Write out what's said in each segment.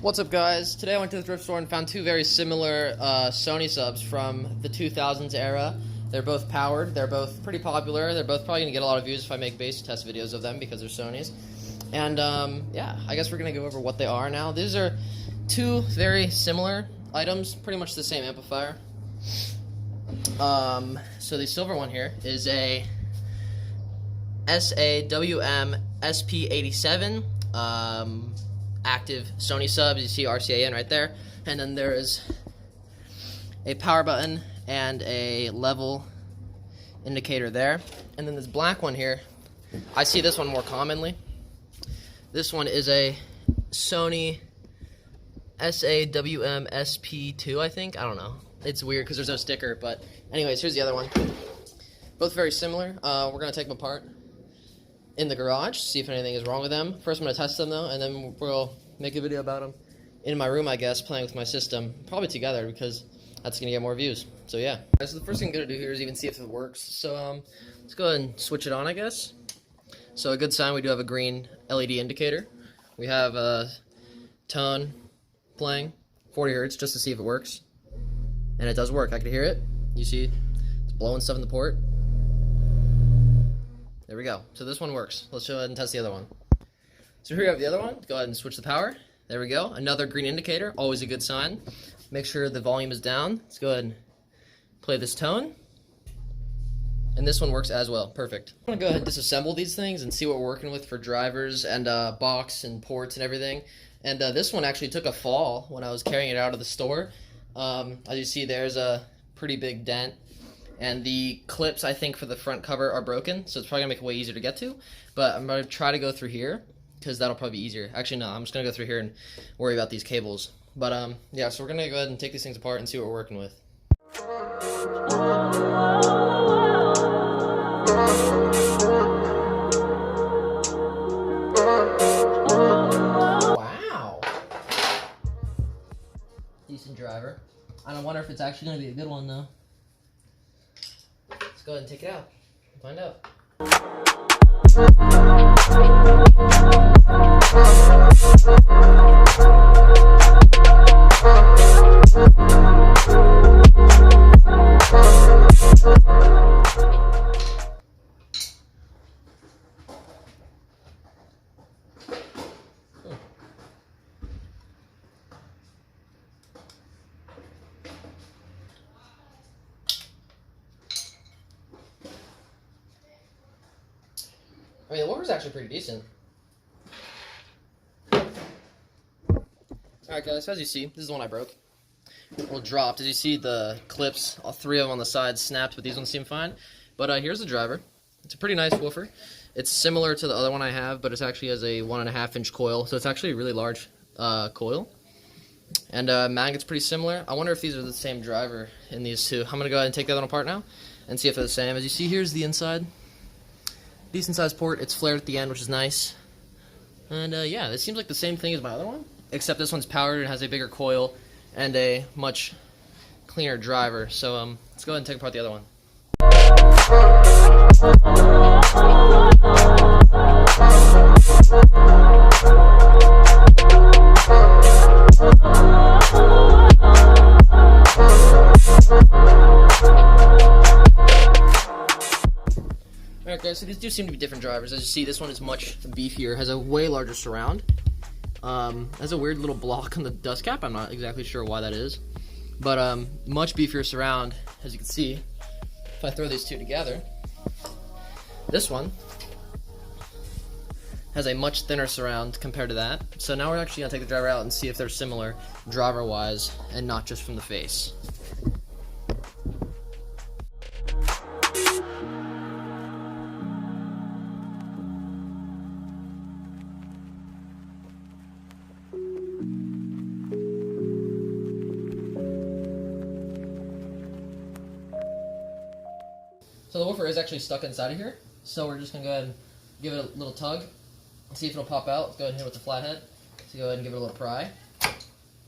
What's up, guys? Today I went to the thrift store and found two very similar Sony subs from the 2000s era. They're both powered, they're both pretty popular, they're both probably going to get a lot of views if I make base test videos of them because they're Sonys. And yeah, I guess we're going to go over what they are now. These are two very similar items, pretty much the same amplifier. So the silver one here is a SA-WMSP87 active Sony sub. You see RCA in right there, and then there is a power button and a level indicator there. And then this black one here, I see this one more commonly. This one is a Sony SA-WMSP2, I think. I don't know. It's weird because there's no sticker, but anyways, here's the other one. Both very similar. We're going to take them apart in the garage, see if anything is wrong with them. First I'm going to test them though, and then we'll make a video about them in my room, I guess, playing with my system, probably together because that's going to get more views. So yeah. So the first thing I'm going to do here is even see if it works. So let's go ahead and switch it on, I guess. So a good sign, we do have a green LED indicator. We have a tone playing, 40 Hertz, just to see if it works. And it does work. I can hear it. You see it's blowing stuff in the port. There we go. So this one works. Let's go ahead and test the other one. So here we have the other one. Go ahead and switch the power. There we go. Another green indicator, always a good sign. Make sure the volume is down. Let's go ahead and play this tone. And this one works as well. Perfect. I'm going to go ahead and disassemble these things and see what we're working with for drivers and box and ports and everything. And this one actually took a fall when I was carrying it out of the store. As you see, there's a pretty big dent. And the clips, I think, for the front cover are broken, so it's probably going to make it way easier to get to. But I'm going to try to go through here, because that'll probably be easier. Actually, no, I'm just going to go through here and worry about these cables. But, yeah, so we're going to go ahead and take these things apart and see what we're working with. Wow! Decent driver. I don't wonder if it's actually going to be a good one, though. Let's go ahead and take it out and find out. I mean, the woofer's actually pretty decent. Alright guys, so as you see, this is the one I broke. Well, dropped. As you see, the clips, all three of them on the sides snapped, but these ones seem fine. But here's the driver. It's a pretty nice woofer. It's similar to the other one I have, but it actually has a 1.5 inch coil, so it's actually a really large coil. And magnet's pretty similar. I wonder if these are the same driver in these two. I'm going to go ahead and take the other one apart now and see if they're the same. As you see, here's the inside. Decent sized port. It's flared at the end, which is nice. And yeah, this seems like the same thing as my other one, except this one's powered and has a bigger coil and a much cleaner driver. So let's go ahead and take apart the other one. Alright guys, so these do seem to be different drivers. As you see, this one is much beefier, has a way larger surround. Has a weird little block on the dust cap. I'm not exactly sure why that is. But much beefier surround, as you can see. If I throw these two together, this one has a much thinner surround compared to that. So now we're actually going to take the driver out and see if they're similar driver-wise and not just from the face. So the woofer is actually stuck inside of here, so we're just going to go ahead and give it a little tug and see if it'll pop out. Let's go ahead and hit it with the flathead. So go ahead and give it a little pry.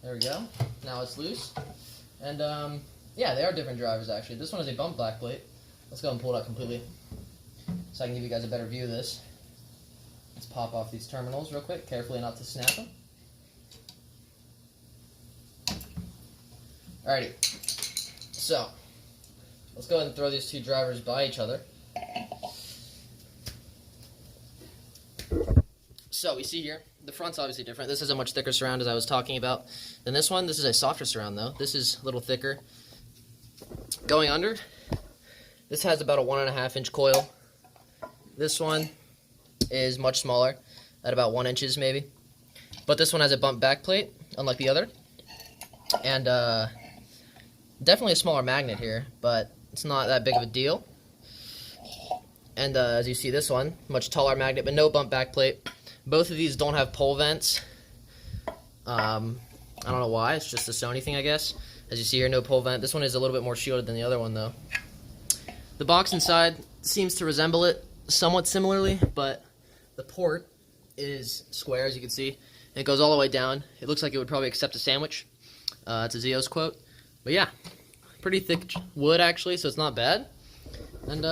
There we go. Now it's loose. And yeah, they are different drivers actually. This one is a bump back plate. Let's go ahead and pull it out completely so I can give you guys a better view of this. Let's pop off these terminals real quick, carefully not to snap them. Alrighty, so let's go ahead and throw these two drivers by each other. So we see here, the front's obviously different. This is a much thicker surround, as I was talking about, than this one. This is a softer surround, though. This is a little thicker. Going under, this has about a 1.5-inch coil. This one is much smaller, at about 1 inch maybe. But this one has a bump back plate, unlike the other. And definitely a smaller magnet here, but it's not that big of a deal. And as you see, this one, much taller magnet, but no bump back plate. Both of these don't have pole vents. I don't know why, it's just a Sony thing, I guess. As you see here, no pole vent. This one is a little bit more shielded than the other one, though. The box inside seems to resemble it somewhat similarly, but the port is square, as you can see. And it goes all the way down. It looks like it would probably accept a sandwich. It's a Zeos quote. But yeah, pretty thick wood, actually, so it's not bad. And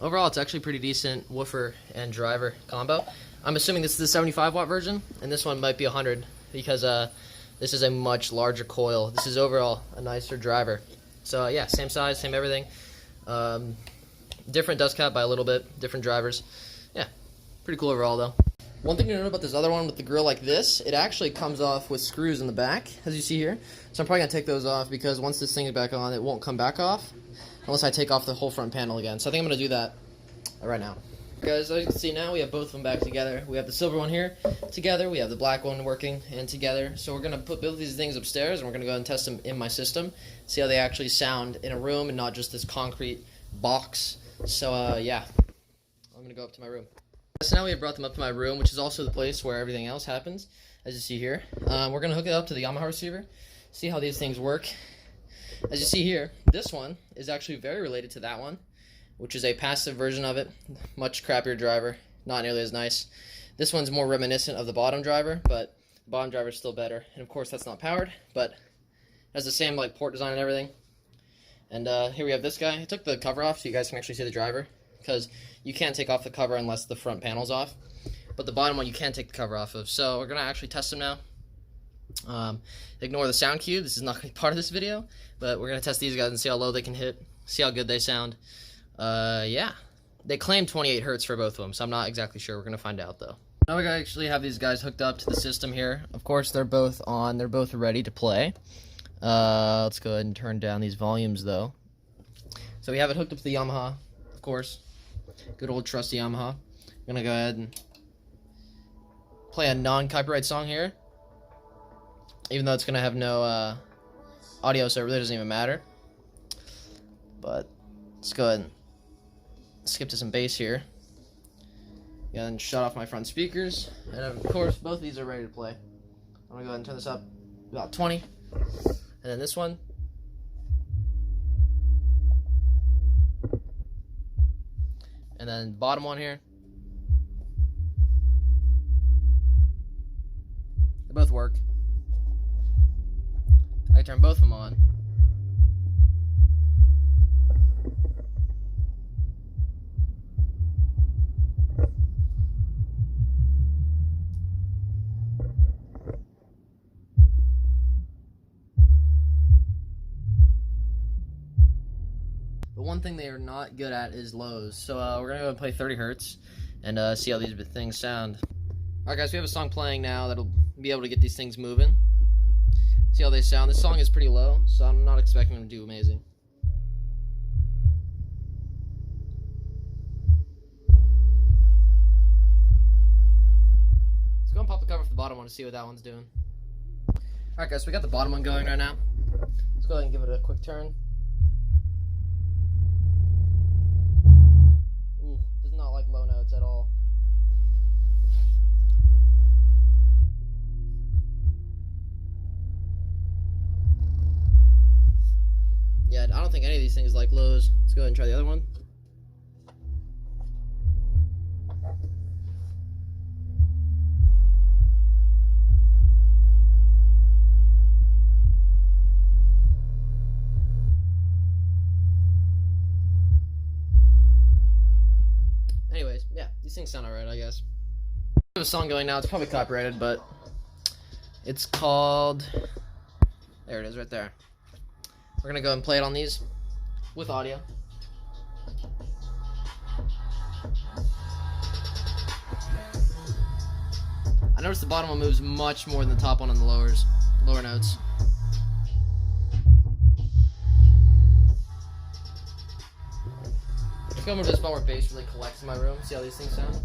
overall, it's actually pretty decent woofer and driver combo. I'm assuming this is the 75-watt version, and this one might be 100, because this is a much larger coil. This is overall a nicer driver. So yeah, same size, same everything. Different dust cap by a little bit, different drivers. Yeah, pretty cool overall though. One thing to note about this other one with the grill like this, it actually comes off with screws in the back, as you see here. So I'm probably going to take those off, because once this thing is back on, it won't come back off unless I take off the whole front panel again. So I think I'm going to do that right now. Guys, as you can see now, we have both of them back together. We have the silver one here together, we have the black one working and together. So we're going to put both of these things upstairs, and we're going to go and test them in my system, see how they actually sound in a room and not just this concrete box. So yeah, I'm going to go up to my room. So now we have brought them up to my room, which is also the place where everything else happens, as you see here. We're going to hook it up to the Yamaha receiver, see how these things work. As you see here, this one is actually very related to that one, which is a passive version of it. Much crappier driver, not nearly as nice. This one's more reminiscent of the bottom driver, but the bottom driver is still better. And of course, that's not powered, but it has the same like port design and everything. And here we have this guy. I took the cover off so you guys can actually see the driver, because you can't take off the cover unless the front panel's off. But the bottom one you can take the cover off of. So we're going to actually test them now. Ignore the sound cue. This is not going to be part of this video, but we're going to test these guys and see how low they can hit, see how good they sound. Yeah, they claim 28 hertz for both of them, so I'm not exactly sure. We're going to find out, though. Now we actually have these guys hooked up to the system here. Of course, they're both on. They're both ready to play. Let's go ahead and turn down these volumes, though. So we have it hooked up to the Yamaha, of course. Good old trusty Yamaha. I'm going to go ahead and play a non-copyright song here, even though it's going to have no audio, so it really doesn't even matter. But let's go ahead and skip to some bass here. And shut off my front speakers. And of course, both of these are ready to play. I'm going to go ahead and turn this up about 20. And then this one. And then bottom one here. They both work. I can turn both of them on. The one thing they are not good at is lows. So we're going to go and play 30 hertz and see how these things sound. Alright guys, we have a song playing now that'll be able to get these things moving. See how they sound. This song is pretty low, so I'm not expecting them to do amazing. Let's go and pop the cover off the bottom one to see what that one's doing. Alright guys, so we got the bottom one going right now. Let's go ahead and give it a quick turn. Ooh, does not like low notes at all. Yeah, I don't think any of these things like lows. Let's go ahead and try the other one. Anyways, yeah, these things sound alright, I guess. I have a song going now. It's probably copyrighted, but it's called... There it is, right there. We're gonna go and play it on these with audio. I noticed the bottom one moves much more than the top one on the lower notes. Let's go over to this spot where bass really collects in my room. See how these things sound?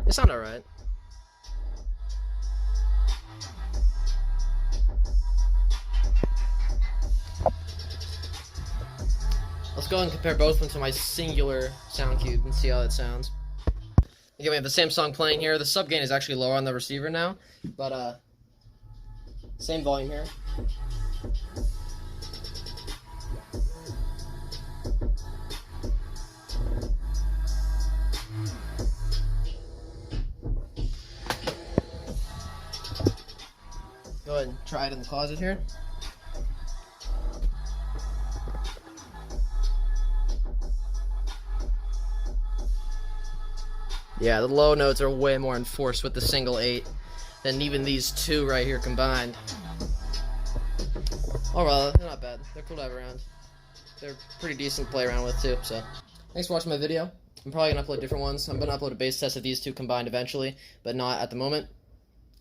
They sound alright. Let's go and compare both of them to my singular sound cube and see how it sounds. Again, we have the same song playing here. The sub gain is actually lower on the receiver now, but same volume here. Go ahead and try it in the closet here. Yeah, the low notes are way more enforced with the single 8 than even these two right here combined. Oh well, they're not bad. They're cool to have around. They're pretty decent to play around with too, so. Thanks for watching my video. I'm probably going to upload different ones. I'm going to upload a bass test of these two combined eventually, but not at the moment.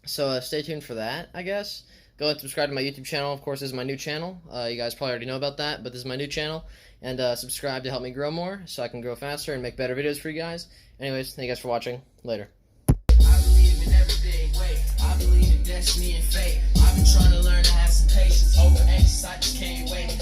So stay tuned for that, I guess. Go and subscribe to my YouTube channel. Of course, this is my new channel. You guys probably already know about that, but this is my new channel. And subscribe to help me grow more so I can grow faster and make better videos for you guys. Anyways, thank you guys for watching. Later. I believe in everything, wait. I believe in destiny and fate. I've been trying to learn to have some patience. Over anxious, I just can't wait.